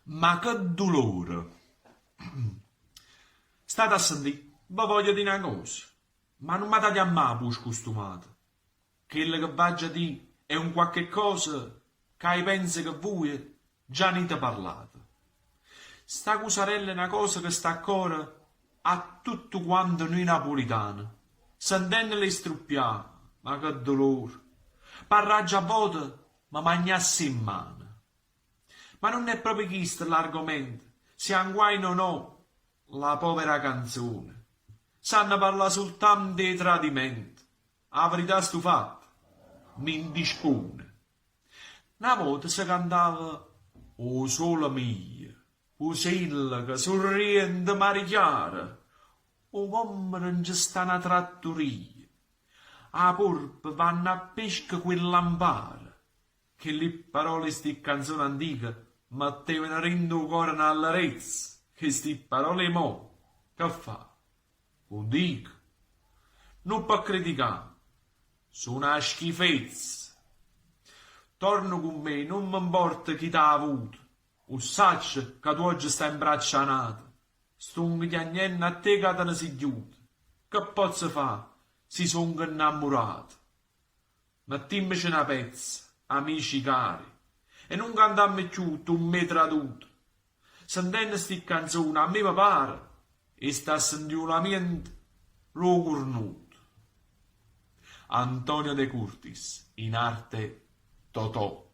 Ma che dolore! State a sentire, vi voglio dire una cosa, ma non mi date a me per scostumate. Quello che vaggio a dire è un qualche cosa che penso che voi già ne avete parlato. Sta cusarella è una cosa che sta a cuore a tutto quanto noi napolitani. Sentendo le struppiare, ma che dolore! Parraggia a volte, ma magnassi in mano. Ma non è proprio questo l'argomento. Se guai non ho la povera canzone. Sanno parlare soltanto dei tradimenti. La verità stu fatta mi indispone. Una volta si cantava O sole mia, o cielo che sorride mare chiara, o come non ci sta una trattoria. A porpe vanno a pesca quell'ampara, che le parole sti canzoni antiche mettevano rindo il cuore nell'arezzo, che sti parole mo, che fa? O dico, non può criticare, sono una schifezza. Torno con me, non mi importa chi t'ha avuto, o saccio che tu oggi stai in braccia nata, stungo chiagnendo a te che te ne si chiude, che posso fare, si sono innamorato. Mettimmici una pezza, amici cari, e non cantammi più tu me traduto. Sentendo sti canzoni a me mi pare, e sta a sentire la mente lo cornuto. Antonio De Curtis, in arte Totò.